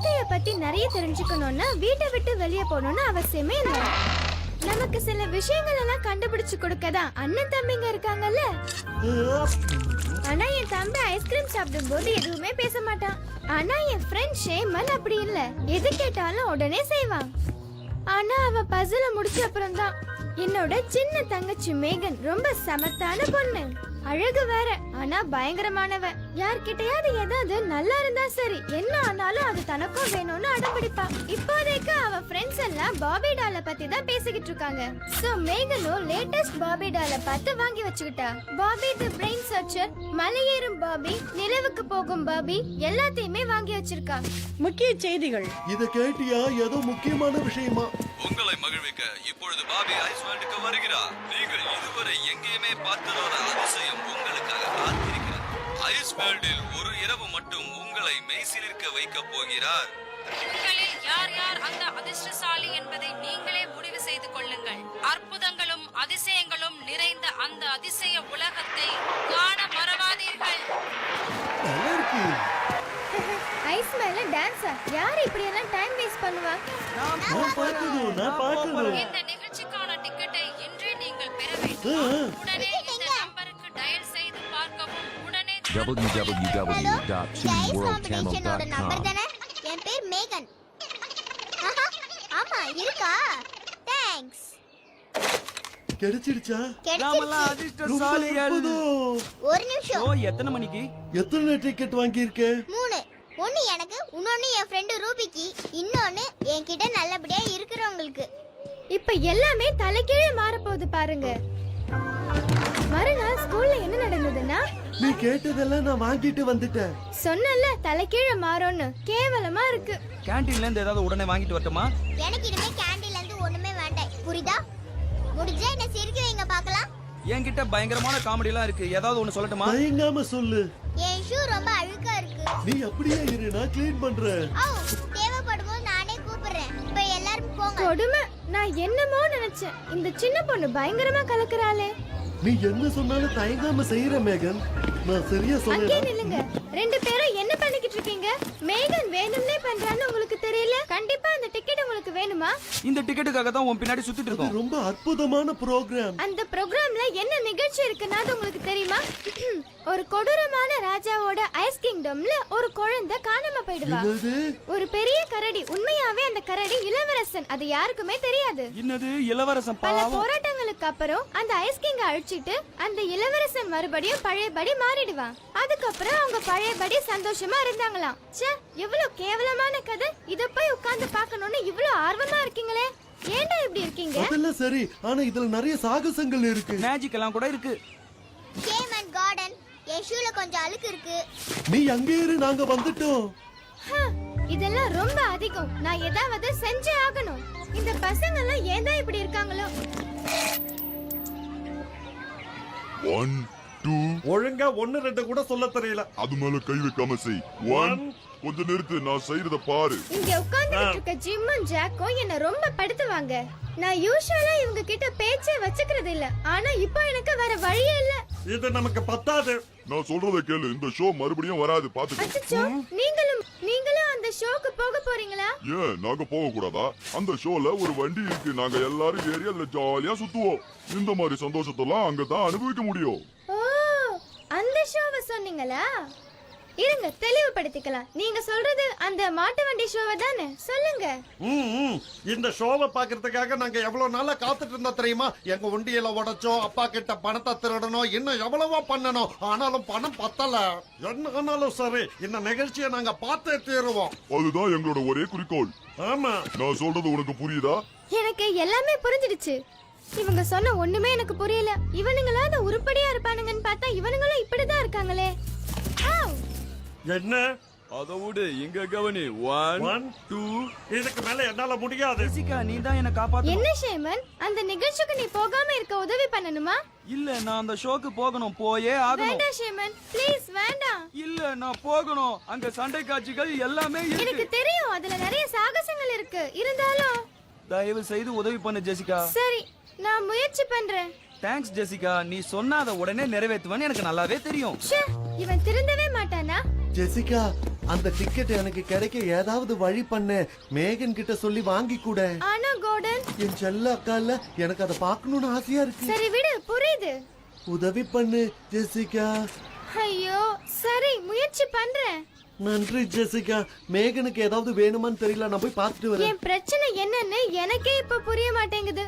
வாழ்க்கைய பத்தி நிறைய தெரிஞ்சுக்கணும்னா வீட்டை விட்டு வெளியே போகணும்னு அவசியமே இல்லை. நமக்கு சில விஷயங்கள் எல்லாம் கண்டுபிடிச்சு கொடுக்கதான் அண்ணன் தம்பிங்க இருக்காங்கல்ல. ஆனா என் தம்பி ஐஸ்கிரீம் சாப்பிடும் போது எதுவுமே பேச மாட்டான். ஆனா என் ஃப்ரெண்ட் ஷேமல் அப்படி இல்ல, எது கேட்டாலும் உடனே செய்வான். ஆனா அவ பசில முடிச்ச அப்புறம் தான் என்னோட சின்ன தங்கச்சி மேகன் ரொம்ப சமத்தான பொண்ணு, அழகு வேற, ஆனா பயங்கரமானவ. யார்கிட்டயாவது ஏதாவது நல்லா இருந்தா சரி, என்ன ஆனாலும் அது தனக்கும் வேணும்னு அடம்பிடிப்பா. இப்போதைக்கு அவ ஃப்ரெண்ட்ஸ் எல்லாம் பாபி டால பத்தி தான் பேசிக்கிட்டு இருக்காங்க. சோ மேகனும் லேட்டஸ்ட் பாபி டால பார்த்து வாங்கி வச்சுக்கிட்டா. பாபி தி பிரெயின் சர்ச்சர், மலையேறும் பாபி, நிலவுக்கு போகும் பாபி எல்லாத்தையுமே வாங்கி வச்சிருக்கா. முக்கிய செய்திகள். இத கேட்டியா? ஏதோ முக்கியமான விஷயமா? உங்களை மகிழ்விக்க இப்பொழுது பாபி ஐஸ் வேர்ல்டுக்கு வருகிறார். நீங்கள் இதுவரை எங்கேயுமே பார்த்ததோட அதிசயம் உங்களுக்காக காத்திருக்கிறது. ஐஸ் வேர்ல்டில் ஒரு இரவு மட்டும் உங்களை மெய்சிலிர்க்க வைக்க போகிறார். உங்களில் யார் யார் அந்த அதிர்ஷ்டசாலி என்பதை நீங்களே முடிவு செய்து கொள்ளுங்கள். அற்புதங்களும் அதிசயங்களும் நிறைந்த அந்த அதிசய உலகத்தை காண மறவாதீர்கள். ஐஸ் மேல டான்ஸா? யார் இப்படி எல்லாம் டைம் வேஸ்ட் பண்ணுவா? நான் பார்க்கணும். இந்த நிகழ்ச்சிக்கான டிக்கெட்டை இன்றே நீங்கள் பெற வேண்டும். உடனே இந்த நம்பருக்கு டயல் செய்து பார்க்கவும். உடனே www.tuneworldchannel.com. என் பேர் மேகன். ஆமா இருக்கா? தேங்க்ஸ். கிடைச்சிடுச்சா? நாமெல்லாம் அதிர்ஷ்டசாலிகள். ஒரு நிமிஷம். ஓ, எத்தனை மணிக்கு? எத்தனை டிக்கெட் வாங்கியிருக்க? 3. ஒன்னு எனக்கு, இன்னொன்னு என் ஃப்ரெண்ட் ரூபிக்கு, இன்னொன்னு என்கிட்ட நல்லபடியா இருக்கிறவங்களுக்கு. இப்ப எல்லாமே தலைகீழே மாற போகுது பாருங்க. மறுநாள் ஸ்கூல்ல என்ன நடந்ததுன்னா, நீ கேட்டதெல்லாம் நான் வாங்கிட்டு வந்துட்டேன். சொன்னல தலைகீழே மாறும்னு. கேவலமா இருக்கு. கேண்டீன்ல இருந்து ஏதாவது உடனே வாங்கிட்டு வரட்டுமா? எனக்கு இனிமே கேண்டீன்ல இருந்து ஒண்ணுமே வேண்டாம், புரியுதா? முடிஞ்சா என்ன சிரிக்க வைங்க பார்க்கலாம். என்கிட்ட பயங்கரமான காமெடி எல்லாம் இருக்கு, ஏதாவது ஒண்ணு சொல்லட்டுமா? தயங்காம சொல்லு. என் ஷூ ரொம்ப அழுக்கா இருக்கு. நீ அப்படியே இரு, நான் க்ளீன் பண்றேன். தேவைப்படும் போது நானே கூப்பிடுறேன். இப்ப எல்லாரும் போங்க. கொடுமை. நான் என்னமோ நினைச்சேன், இந்த சின்ன பொண்ணு பயங்கரமா கலக்குறாளே. நீ என்ன சொன்னாலும் தயங்காம செய்யற மேகன். நான் சரியா அங்கே சொன்னேன். நில்லுங்க. ரெண்டு பேரும் என்ன பண்ணிக்கிட்டு இருக்கீங்க? மேகன் வேணும்னே பண்றான்னு உங்களுக்கு தெரியல? கண்டிப்பா அந்த டிக்கெட் உங்களுக்கு வேணுமா? இந்த டிக்கெட்டுக்காக தான் உன் பின்னாடி சுத்திட்டு இது இருக்கோம். ரொம்ப அற்புதமான ப்ரோக்ராம். அந்த ப்ரோக்ராம்ல என்ன நிகழ்ச்சி இருக்குன்னா உங்களுக்கு தெரியுமா? ஒரு கொடூரமான ராஜாவோட ஐஸ் கிங்டம்ல ஒரு குழந்தை காணாம போயிடுவா. என்னது? ஒரு பெரிய கரடி, உண்மையாவே அந்த கரடி இளவரசன், அது யாருக்குமே தெரியாது. என்னது இளவரசன்? பல பாவம். போராட்டங்களுக்கு அப்புறம் அந்த ஐஸ் கிங்க அழிச்சிட்டு அந்த இளவரசன் மறுபடியும் பழையபடி மாறிடுவான். அதுக்கப்புறம் அவங்க பழையபடி சந்தோஷமா இருந்தாங்களாம். ச்சே, எவ்வளவு கேவலமான கதை. இத போய் உட்கார்ந்து பார்க்கணும்னு இவ்வளவு ஆர்வமா இருக்கீங்களே, ஏன்டா இப்படி இருக்கீங்க? அதெல்லாம் சரி, ஆனா இதுல நிறைய சாகசங்கள் இருக்கு. மேஜிக் எல்லாம் கூட இருக்கு. Game and garden. என் ஷூல கொஞ்சம் அழுக்கு இருக்கு. நீ அங்கே இரு, நாங்க வந்துட்டோம். இதெல்லாம் ரொம்ப அதிகம். நான் ஏதாவது செஞ்சே ஆகணும். இந்த பசங்க எல்லாம் ஏன் தான் இப்படி இருக்காங்களோ? 1 2 ஒழுங்கா 1 2 கூட சொல்ல தெரியல. அது மேல கை வைக்காம செய். 1 கொஞ்ச நிறுத்து, நான் செய்யறத பாரு. இங்க உட்கார்ந்துட்டு இருக்க ஜிம்மும் ஜாக்கும் என்ன ரொம்ப படுத்துவாங்க. நான் யூசுவலா இவங்க கிட்ட பேச்சே வச்சுக்கிறது இல்ல, ஆனா இப்போ எனக்கு வேற வழியே இல்ல. இது நமக்கு பத்தாது. நான் சொல்றத கேளு, இந்த ஷோ மறுபடியும் வராது, பாத்துக்கோ. அச்சச்சோ, நீங்களும் அந்த ஷோக்கு போக போறீங்களா? ஏன் நாங்க போக கூடாதா? அந்த ஷோல ஒரு வண்டி இருக்கு, நாங்க எல்லாரும் ஏறி அதுல ஜாலியா சுத்துவோம். இந்த மாதிரி சந்தோஷத்தெல்லாம் அங்கதான் அனுபவிக்க முடியும். ஓ, அந்த ஷோவை சொன்னீங்களா? இருங்க தெளிவுபடுத்திக்கலாம். நீங்க சொல்றது அந்த மாட்டு வண்டி ஷோவை தானே? சொல்லுங்க. இந்த ஷோவை பாக்குறதுக்காக நாங்க எவ்வளவு நாளா காத்துட்டு இருந்தோம் தெரியுமா? எங்க உண்டியல உடைச்சோம், அப்பா கிட்ட பணத்தை திருடணும், இன்னும் எவ்வளவோ பண்ணணும். ஆனாலும் பணம் பத்தல. என்ன ஆனாலும் சரி, இந்த நிகழ்ச்சியை நாங்க பார்த்தே தீருவோம். அதுதான் எங்களோட ஒரே குறிக்கோள். ஆமா, நான் சொல்றது உனக்கு புரியுதா? எனக்கு எல்லாமே புரிஞ்சிடுச்சு. இவங்க சொன்ன ஒண்ணுமே எனக்கு புரியல. இவனுங்களாவது உருப்படியா இருப்பானுங்கன்னு பார்த்தா இவனுங்களும் இப்படிதான் இருக்காங்களே. என்ன? அத விடு, இங்க கவனி. 1 2 இதுக்கு மேல என்னால முடியாது. ஜெசிகா, நீ தான் என்ன காப்பாத்தணும். என்ன ஷேமன், அந்த நிகழ்ச்சிக்கு நீ போகாம இருக்க உதவி பண்ணணுமா? இல்ல, நான் அந்த ஷோக்கு போகணும், போயே ஆகணும். வேண்டாம் ஷேமன், ப்ளீஸ் வேண்டாம். இல்ல, நான் போகணும். அங்க சண்டை காட்சிகள் எல்லாமே எனக்கு இருக்கு. தெரியும், அதுல நிறைய சாகசங்கள் இருக்கு. இருந்தாலும் தயவு செய்து உதவி பண்ணு ஜெசிகா. சரி, நான் முயற்சி பண்றேன். தேங்க்ஸ் ஜெசிகா, நீ சொன்ன அதை உடனே நிறைவேற்றுவேன்னு எனக்கு நல்லாவே தெரியும். ச்சே, இவன் திருந்தவே மாட்டானா? ஜெசிகா, அந்த டிக்கெட் எனக்கு கிடைக்க ஏதாவது வழி பண்ண. மேகன் கிட்ட சொல்லி வாங்கி கூட. ஆனா கோடன், என் செல்ல அக்கா இல்ல, எனக்கு அதை பார்க்கணும்னு ஆசையா இருக்கு. சரி விடு, புரியுது. உதவி பண்ணு ஜெசிகா. ஐயோ சரி, முயற்சி பண்றேன். நன்றி ஜெசிகா. மேகனுக்கு ஏதாவது வேணுமான்னு தெரியல, நான் போய் பார்த்துட்டு வரேன். என் பிரச்சனை என்னன்னு எனக்கே இப்ப புரிய மாட்டேங்குது.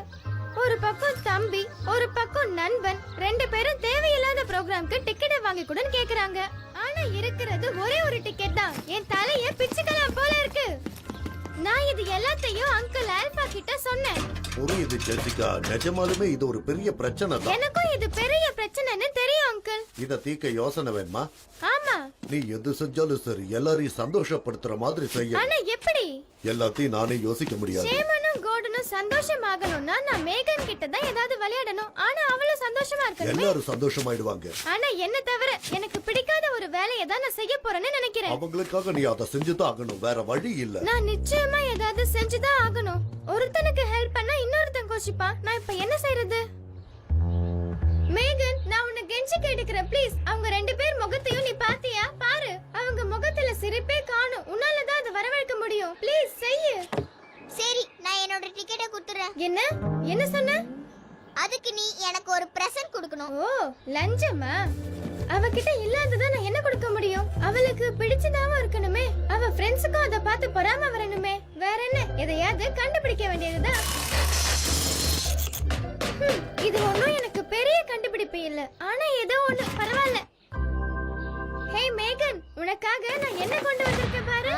ஒரு பக்கம் தம்பி, ஒரு பக்கம் நண்பன், ரெண்டு பேரும் தேவையில்லாத ப்ரோக்ராம்க்கு டிக்கெட் வாங்கி கூடன்னு கேக்குறாங்க. ஆனா இருக்கிறது ஒரே ஒரு டிக்கெட் தான். என் தலைய பிச்சுக்கலாம் போல இருக்கு. நான் இது எல்லாத்தையும் அங்கிள் ஆல்பா கிட்ட சொன்னேன். புரியுது ஜெசிகா, நிஜமாலுமே இது ஒரு பெரிய பிரச்சனை தான். எனக்கும் இது பெரிய பிரச்சனைன்னு தெரியும் அங்கிள். இத தீர்க்க யோசனை வேணுமா? ஆமா. நீ எது செஞ்சாலும் சரி, எல்லாரையும் சந்தோஷப்படுத்துற மாதிரி செய்ய. ஆனா எப்படி? எல்லாத்தையும் நானே யோசிக்க முடியாது. சேமனும் கோடனும் சந்தோஷமாகணும்னா நான் மேகன் கிட்ட தான் ஏதாவது விளையாடணும். ஆனா அவளும் சந்தோஷமா இருக்கணும். எல்லாரும் சந்தோஷமாயிடுவாங்க. ஆனா என்ன தவிர எனக்கு பிடிக்காத ஒரு வேலையை தான் நான் செய்ய போறேன்னு நினைக்கிறேன். அவங்களுக்காக நீ அதை செஞ்சுதான் ஆகணும், வேற வழி இல்ல. நான் நிச்சயமா ஏதாவது செஞ்சுதான் ஆகணும். ஒருத்தனுக்கு ஹெல்ப் பண்ணா இன்னொருத்தன் கோச்சிப்பான். நான் இப்ப என்ன செய்யறது? மேகன், நான் உன்னை கெஞ்சி கேட்டுக்கிறேன் ப்ளீஸ். அவங்க ரெண்டு பேர் முகத்தையும் நீ பாத்தியா? பாரு, அவங்க முகத்துல சிரிப்பே காணும். உன்னாலதான் அதை வரவழைக்க முடியும். ப்ளீஸ் செய்யு. சரி, நான் என்னோட டிக்கெட்டை கொடுத்துறேன். என்ன என்ன சொன்ன? அதுக்கு நீ எனக்கு ஒரு பிரசன்ட் கொடுக்கணும். ஓ, லஞ்சமா? அவகிட்ட இல்லாததா நான் என்ன கொடுக்க முடியும்? அவளுக்கு பிடிச்சதாவும் இருக்கணுமே. அவ ஃப்ரெண்ட்ஸுக்கும் அத பார்த்து பொறாம வரணுமே. வேற என்ன, எதையாவது கண்டுபிடிக்க வேண்டியதுதான். இது ஒண்ணும் எனக்கு பெரிய கண்டுபிடிப்பு இல்ல. ஆனா ஏதோ ஒண்ணு பரவாயில்ல. ஹே மேகன், உனக்காக நான் என்ன கொண்டு வந்திருக்கேன் பாரு.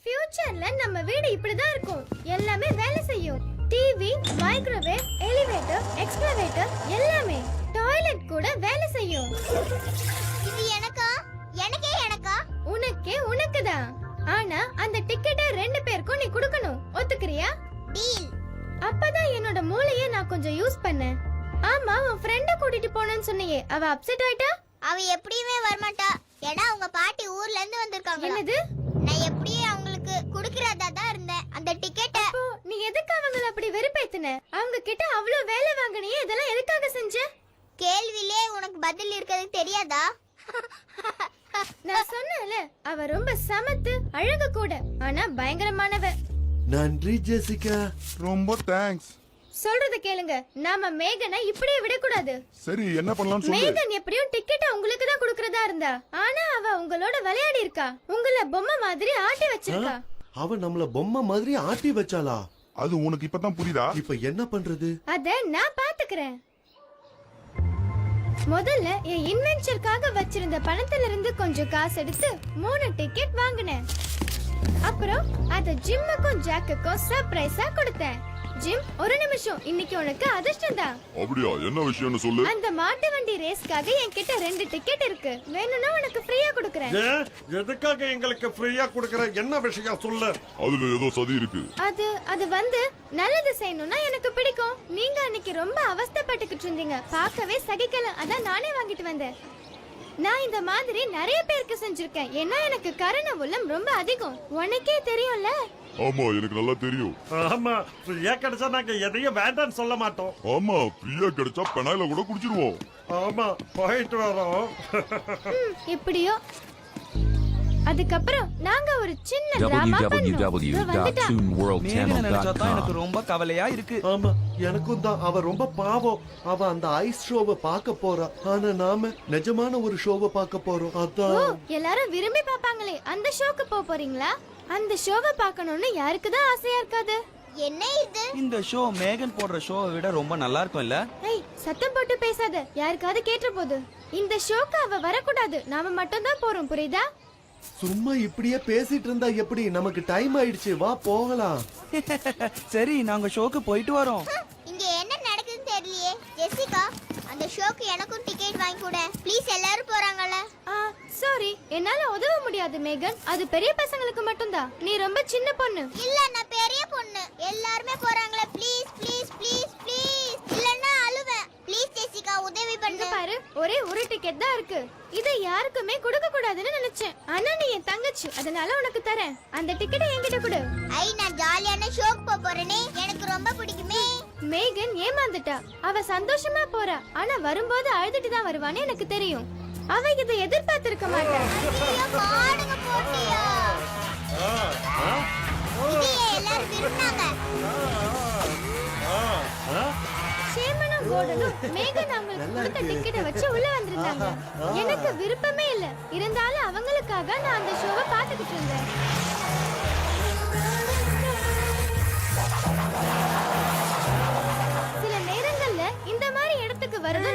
ஃபியூச்சர்ல நம்ம வீடு இப்படிதான் இருக்கும். எல்லாமே வேலை செய்யும். டிவி, மைக்ரோவேவ், எலிவேட்டர், எக்ஸ்கவேட்டர் எல்லாமே. டாய்லெட் கூட வேலை செய்யும். இது எனக்கா? எனக்கா? உனக்குதான். ஆனா அந்த டிக்கெட்டை ரெண்டு பேருக்கும் நீ கொடுக்கணும். ஒத்துக்கறியா? டீல். அப்பதான் என்னோட மூளையை நான் கொஞ்சம் யூஸ் பண்ணேன். ஆமா, உன் ஃப்ரெண்ட கூட்டிட்டு போனேன்னு சொன்னியே, அவ அப்செட் ஆயிட்டா? அவ எப்படியுமே வரமாட்டா. ஏன்னா அவங்க பாட்டி ஊர்ல இருந்து வந்திருக்காங்க. என்னது? நான் எப்படியே அவங்களுக்கு குடுக்கறதா தான் இருந்தேன் அந்த டிக்கெட்ட. அப்போ நீ எதுக்கு அவங்கள அப்படி வெறுப்பேத்துன? அவங்க கிட்ட அவ்வளவு வேலை வாங்குனியே, இதெல்லாம் எதுக்காக செஞ்ச? கேள்வியிலே உனக்கு பதில் இருக்கிறது தெரியாதா? நான் சொன்னேன்ல, அவ ரொம்ப சமத்து, அழகு கூட. ஆனா பயங்கரமானவ. நன்றி ஜெசிகா. ரொம்ப தேங்க்ஸ். சொல்றத கேளுங்க. நாம மேகனை இப்படியே விடக்கூடாது. சரி, என்ன பண்ணலாம்னு சொல்லு. மேகன் எப்படியும் டிக்கெட் உங்களுக்கு தான் கொடுக்கறதா இருந்தா. ஆனா அவ உங்களோட விளையாடி இருக்கா. உங்கள பொம்மை மாதிரி ஆட்டி வச்சிருக்கா. அவ நம்மள பொம்மை மாதிரி ஆட்டி வச்சாளா? அது உனக்கு இப்பதான் புரியுதா? இப்ப என்ன பண்றது? அத நான் பாத்துக்கிறேன். முதல்ல என் இன்வென்ச்சர்க்காக வச்சிருந்த பணத்துல இருந்து கொஞ்சம் காசு எடுத்து 3 டிக்கெட் வாங்கினேன். அப்புறம் அத ஜிம்முக்கும் ஜாக்குக்கும் சர்ப்ரைஸா கொடுத்தேன். ஜிம், ஒரு நிமிஷம், இன்னைக்கு உனக்கு அதிர்ஷ்டம் தான். அப்படியா? என்ன விஷயம்னு சொல்லு. அந்த மாட்டு வண்டி ரேஸ்க்காக என்கிட்ட 2 டிக்கெட் இருக்கு. வேணும்னா உனக்கு ஃப்ரீயா கொடுக்கறேன். எதுக்காக எங்களுக்கு ஃப்ரீயா கொடுக்கற? என்ன விஷயம் சொல்லு. அதுல ஏதோ சதி இருக்கு. அது வந்து நல்லது செய்யணும்னா எனக்கு பிடிக்கும். நீங்க அன்னைக்கு ரொம்ப அவஸ்தைப்பட்டுக்கிட்டு இருந்தீங்க, பார்க்கவே சகிக்கல. அதான் நானே வாங்கிட்டு வந்தேன். நான் இந்த மாதிரி நிறைய பேருக்கு செஞ்சிருக்கேன். ஏன்னா எனக்கு கருணை உள்ளம் ரொம்ப அதிகம். உனக்கே தெரியும்ல. ஆமா, எனக்கு நல்லா தெரியும். ஆமா, ஃப்ரீயா கிடைச்சா நாங்க எதையும் வேண்டாம்னு சொல்ல மாட்டோம். ஆமா, ஃப்ரீயா கிடைச்சா பெனாயில கூட குடிச்சிருவோம். ஆமா, போயிட்டு வரோம். இப்படியோ. அதுக்கப்புறம் நாங்க ஒரு சின்ன டிராமா பண்ணோம். www.cartoonworldchannel.com எனக்கு ரொம்ப கவலையா இருக்கு. ஆமா, எனக்கும் தான். அவ ரொம்ப பாவம். அவ அந்த ஐஸ் ஷோவை பார்க்க போறா. ஆனா நாம நிஜமான ஒரு ஷோவை பார்க்க போறோம். ஓ, அதான் எல்லாரும் விரும்பி பாப்பாங்களே, அந்த ஷோக்கு போறீங்களா? அந்த ஷோவை பார்க்கணும்னு யாருக்கு தான் ஆசையா இருக்காது? என்ன இது? இந்த ஷோ மேகன் போடுற ஷோவை விட ரொம்ப நல்லா இருக்கும் இல்ல? ஏய், சத்தம் போட்டு பேசாத, யாருக்காவது கேட்ட போது. இந்த ஷோக்கு அவ வரக்கூடாது, நாம மட்டும் தான் போறோம், புரியுதா? சும்மா இப்படியே பேசிட்டு இருந்தா எப்படி? நமக்கு டைம் ஆயிடுச்சு, வா போகலாம். சரி, நாங்க ஷோக்கு போயிட்டு வரோம். இங்க என்ன நடக்குதுன்னு தெரியலையே. ஜெசிகா, அந்த ஷோக்கு எனக்கும் டிக்கெட் வாங்கி கொடு ப்ளீஸ். எல்லாரும் போறாங்கல. சாரி, என்னால உதவ முடியாது மேகன். அது பெரிய பசங்களுக்கு மட்டும்தான். நீ ரொம்ப சின்ன பொண்ணு. இல்ல, நான் பெரிய பொண்ணு. எல்லாரும் போறாங்களே, ப்ளீஸ் ப்ளீஸ் ப்ளீஸ் ப்ளீஸ். இல்லன்னா அழுவேன். ப்ளீஸ் ஜெசிகா, உதவி பண்ணு. பாரு, ஒரே ஒரு டிக்கெட் தான் இருக்கு. இதை யாருக்குமே கொடுக்க கூடாதுன்னு நினைச்சேன். ஆனா நீ என் தங்கச்சி, அதனால உனக்கு தரேன். அந்த டிக்கெட்டை என்கிட்ட கொடு. ஐ, நான் ஜாலியான ஷோக்கு போறேனே, எனக்கு ரொம்ப பிடிக்குமே. மேகன் ஏமாந்துட்டா. அவ சந்தோஷமா போறா, ஆனா வரும்போது அழுதுட்டு தான் வருவான்னு எனக்கு தெரியும். அவ இதை எதிர்பார்த்திருக்க மாட்டா. ஐயோ, பாடுங்க போட்டியா? மேகன் அவங்களுக்கு கொடுத்த டிக்கெட்டை வச்சு உள்ள வந்திருந்தாங்க. எனக்கு விருப்பமே இல்ல, இருந்தாலும் அவங்களுக்காக நான் அந்த ஷோவை பார்த்துக்கிட்டு இருந்தேன். சில நேரங்கள்ல இந்த மாதிரி இடத்துக்கு வரது